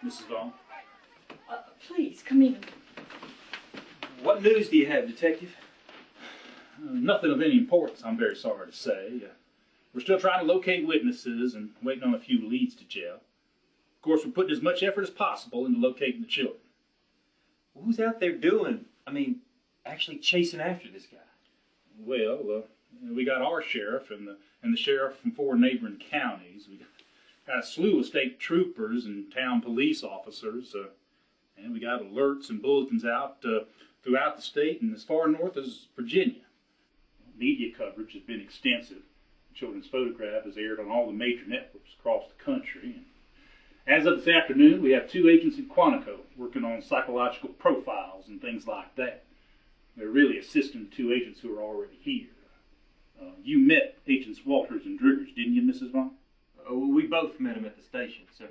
Mrs. Vaughn. Please, come in. What news do you have, Detective? Nothing of any importance, I'm very sorry to say. We're still trying to locate witnesses and waiting on a few leads to gel. Of course, we're putting as much effort as possible into locating the children. Who's out there doing, actually chasing after this guy? Well, we got our sheriff and the sheriff from 4 neighboring counties. We got a slew of state troopers and town police officers. And we got alerts and bulletins out throughout the state and as far north as Virginia. Media coverage has been extensive. The children's photograph is aired on all the major networks across the country. And as of this afternoon, we have 2 agents in Quantico working on psychological profiles and things like that. They're really assisting the 2 agents who are already here. You met Agents Walters and Driggers, didn't you, Mrs. Vaughn? We both met him at the station, sir.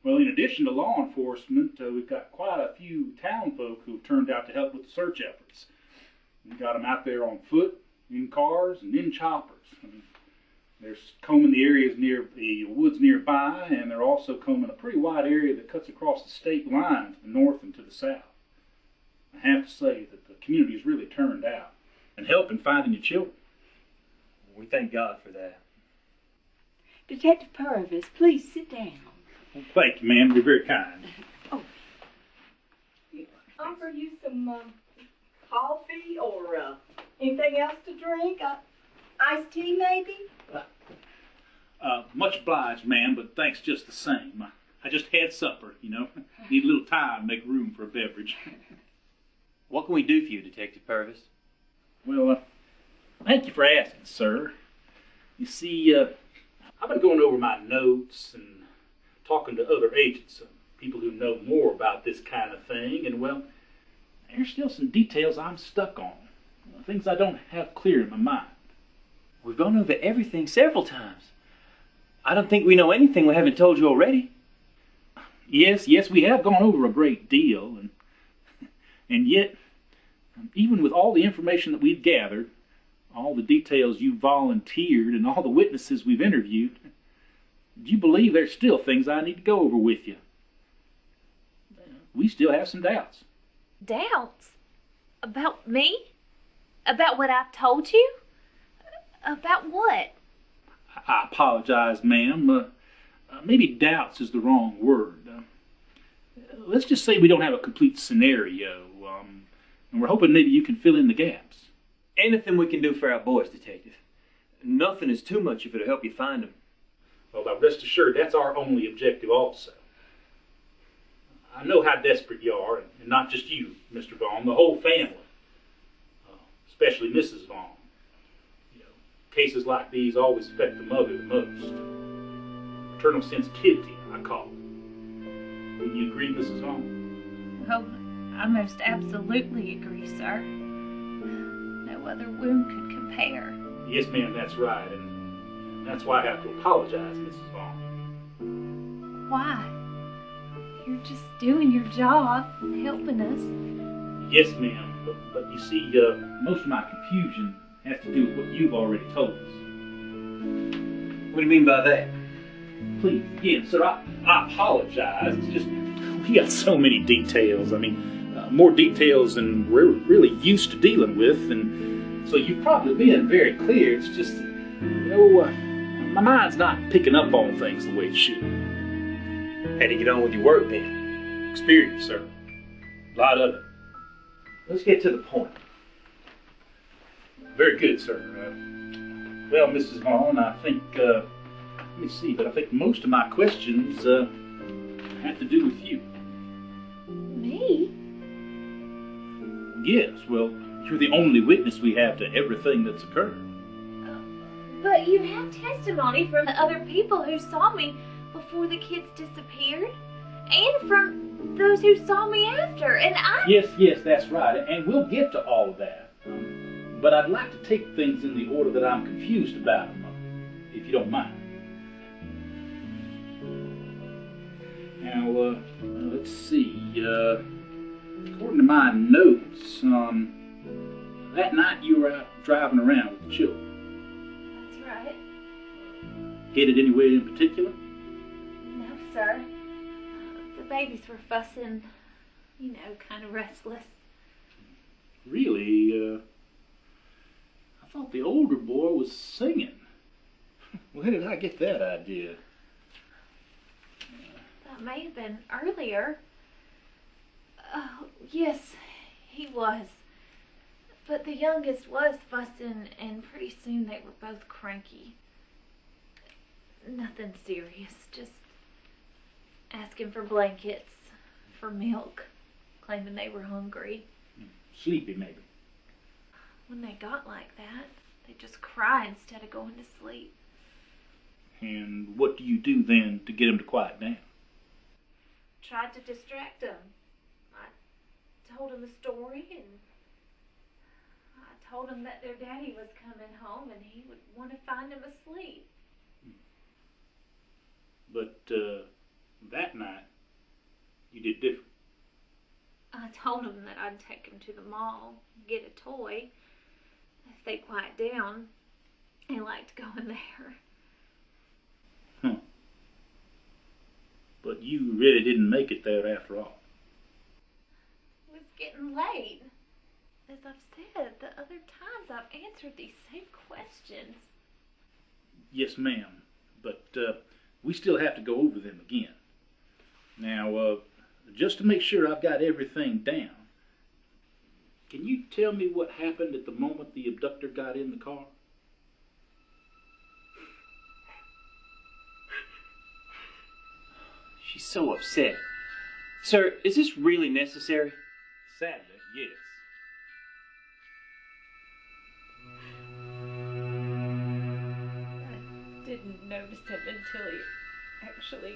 Well, in addition to law enforcement, we've got quite a few town folk who've turned out to help with the search efforts. We got them out there on foot, in cars, and in choppers. They're combing the areas near the woods nearby, and they're also combing a pretty wide area that cuts across the state line to the north and to the south. I have to say that the community has really turned out and helping finding your children. We thank God for that. Detective Purvis, please sit down. Well, thank you, ma'am. You're very kind. Oh. Offer you some coffee or anything else to drink? Iced tea, maybe? Much obliged, ma'am, but thanks just the same. I just had supper, you know. Need a little time to make room for a beverage. What can we do for you, Detective Purvis? Well, thank you for asking, sir. You see, I've been going over my notes and talking to other agents, people who know more about this kind of thing, and well, there's still some details I'm stuck on, things I don't have clear in my mind. We've gone over everything several times. I don't think we know anything we haven't told you already. Yes, we have gone over a great deal, and yet, even with all the information that we've gathered, all the details you volunteered, and all the witnesses we've interviewed, do you believe there's still things I need to go over with you? We still have some doubts. Doubts? About me? About what I've told you? About what? I apologize, ma'am. Maybe doubts is the wrong word. Let's just say we don't have a complete scenario, and we're hoping maybe you can fill in the gaps. Anything we can do for our boys, Detective. Nothing is too much if it'll help you find them. Well, now rest assured, that's our only objective also. I know how desperate you are, and not just you, Mr. Vaughn, the whole family, especially Mrs. Vaughn. You know, cases like these always affect the mother the most. Maternal sensitivity, I call it. Wouldn't you agree, Mrs. Vaughn? Well, I most absolutely agree, sir. No other wound could compare. Yes, ma'am, that's right, and that's why I have to apologize, Mrs. Vaughn. Why? You're just doing your job and helping us. Yes, ma'am, but you see, most of my confusion has to do with what you've already told us. What do you mean by that? Please, again, sir, I apologize. It's just, we got so many details. I mean, more details than we're really used to dealing with, and so you've probably been very clear. It's just, you know, my mind's not picking up on things the way it should. Had to get on with your work then. Experience, sir. A lot of it. Let's get to the point. Very good, sir. Well, Mrs. Vaughn, I think, let me see, but I think most of my questions have to do with you. Me? Yes, well, you're the only witness we have to everything that's occurred. But you have testimony from the other people who saw me before the kids disappeared, and from those who saw me after, and I... Yes, that's right, and we'll get to all of that. But I'd like to take things in the order that I'm confused about them, if you don't mind. Now, let's see, according to my notes, that night you were out driving around with the children. That's right. Headed anywhere in particular? No, sir. babies were fussing, kind of restless. Really? I thought the older boy was singing. Where did I get that idea? That may have been earlier. Oh, yes, he was. But the youngest was fussing, and pretty soon they were both cranky. Nothing serious, just asking for blankets, for milk, claiming they were hungry. Sleepy, maybe. When they got like that, they just cry instead of going to sleep. And what do you do then to get them to quiet down? Tried to distract them. I told them a story, and I told them that their daddy was coming home and he would want to find them asleep. But that night, you did different. I told them that I'd take them to the mall, get a toy. If they quiet down, they liked going there. Huh. But you really didn't make it there after all. It was getting late. As I've said, the other times I've answered these same questions. Yes, ma'am. But we still have to go over them again. Now, just to make sure I've got everything down, can you tell me what happened at the moment the abductor got in the car? She's so upset. Sir, is this really necessary? Sadly, yes. I didn't notice him until he actually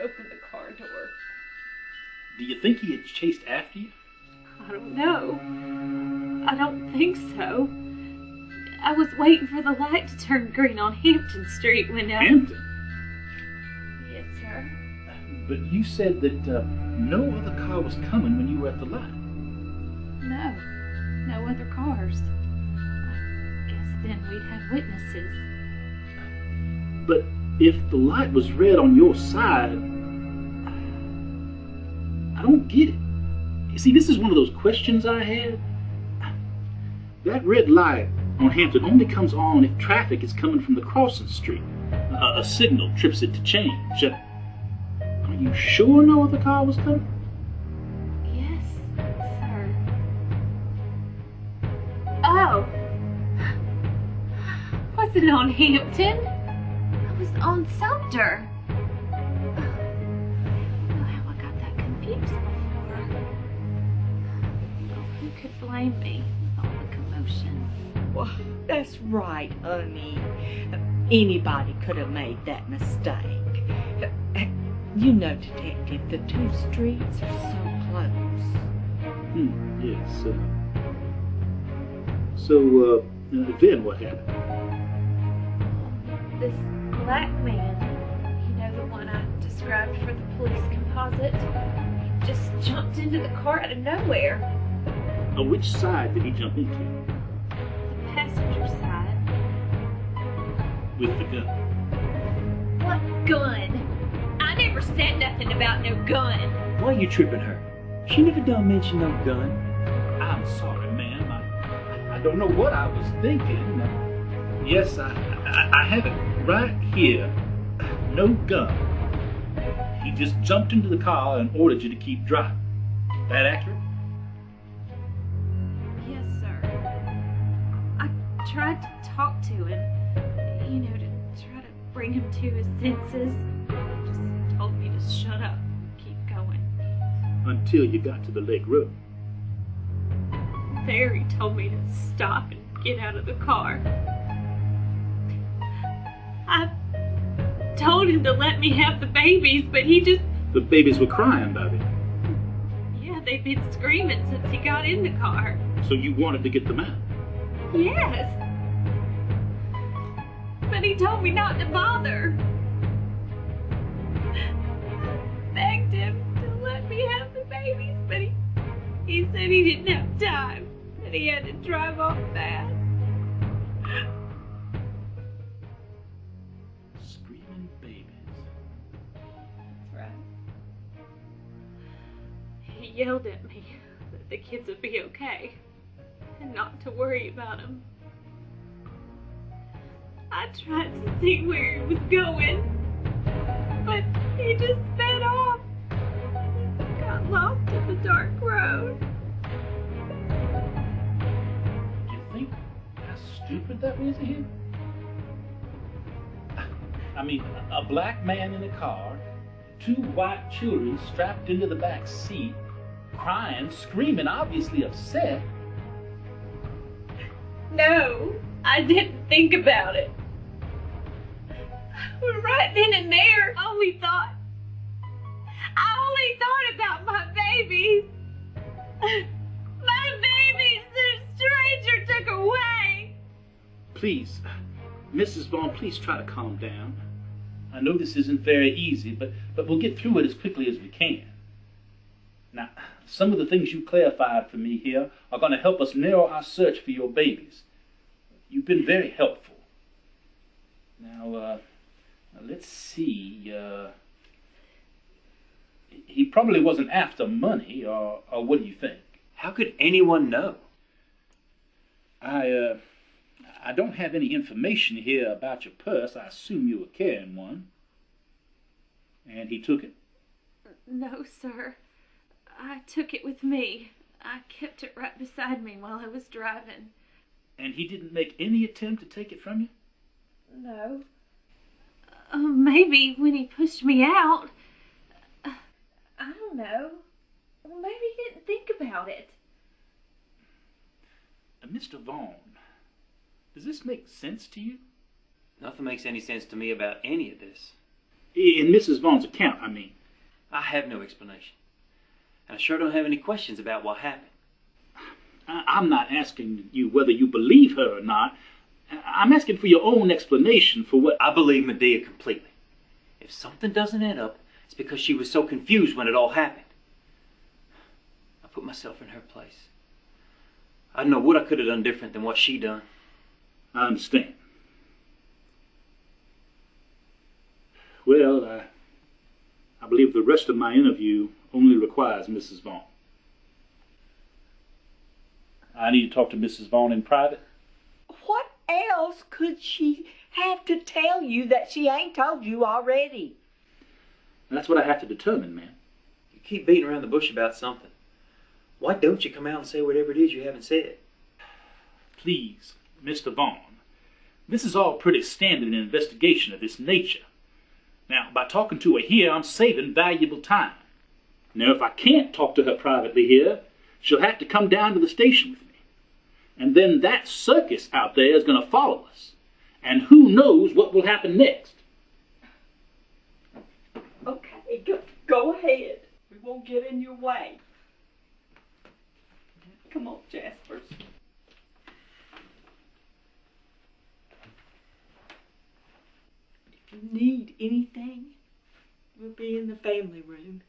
opened the car door. Do you think he had chased after you? I don't know. I don't think so. I was waiting for the light to turn green on Hampton Street when Hampton? Yes, sir. But you said that no other car was coming when you were at the light. No. No other cars. I guess then we'd have witnesses. But if the light was red on your side, I don't get it. You see, this is one of those questions I had. That red light on Hampton only comes on if traffic is coming from the crossing street. A signal trips it to change. Are you sure no other car was coming? Yes, sir. Oh. Wasn't on Hampton. I was on Sumter. I don't know how I got that confused before. Oh, who could blame me with all the commotion? Well, that's right, honey. Anybody could have made that mistake. You know, Detective, the two streets are so close. Yes. So, then what happened? This black man, the one I described for the police composite, just jumped into the car out of nowhere. Which side did he jump into? The passenger side. With the gun. What gun? I never said nothing about no gun. Why are you tripping her? She never done mention no gun. I'm sorry, ma'am. I don't know what I was thinking. Yes, I have it right here. No gun. He just jumped into the car and ordered you to keep driving. That accurate? Yes, sir. I tried to talk to him, to try to bring him to his senses. He just told me to shut up and keep going. Until you got to the leg road. There he told me to stop and get out of the car. I told him to let me have the babies, but he just... The babies were crying, Bobby. Yeah, they've been screaming since he got in the car. So you wanted to get them out? Yes. But he told me not to bother. I begged him to let me have the babies, but he said he didn't have time and he had to drive off fast. Screaming babies. That's right. yelled at me that the kids would be okay and not to worry about them. I tried to see where he was going, but he just sped off. Got lost in the dark road. Do you think how stupid that was of him? I mean, a black man in a car, two white children strapped into the back seat, crying, screaming, obviously upset. No, I didn't think about it. Right then and there, I only thought about my babies. My babies that a stranger took away. Please, Mrs. Vaughn, please try to calm down. I know this isn't very easy, but we'll get through it as quickly as we can. Now, some of the things you clarified for me here are going to help us narrow our search for your babies. You've been very helpful. Now, let's see. He probably wasn't after money, or what do you think? How could anyone know? I don't have any information here about your purse. I assume you were carrying one. And he took it? No, sir. I took it with me. I kept it right beside me while I was driving. And he didn't make any attempt to take it from you? No. Maybe when he pushed me out. I don't know. Well, maybe he didn't think about it. Mr. Vaughn, does this make sense to you? Nothing makes any sense to me about any of this. In Mrs. Vaughn's account, I mean. I have no explanation. And I sure don't have any questions about what happened. I'm not asking you whether you believe her or not. I'm asking for your own explanation for what... I believe Medea completely. If something doesn't add up, it's because she was so confused when it all happened. I put myself in her place. I don't know what I could have done different than what she done. I understand. Well, I believe the rest of my interview only requires Mrs. Vaughn. I need to talk to Mrs. Vaughn in private. What else could she have to tell you that she ain't told you already? That's what I have to determine, ma'am. You keep beating around the bush about something. Why don't you come out and say whatever it is you haven't said? Please, Mr. Vaughn, this is all pretty standard in an investigation of this nature. Now, by talking to her here, I'm saving valuable time. Now, if I can't talk to her privately here, she'll have to come down to the station with me. And then that circus out there is going to follow us. And who knows what will happen next. Okay, go ahead. We won't get in your way. Come on, Jaspers. If you need anything, we'll be in the family room.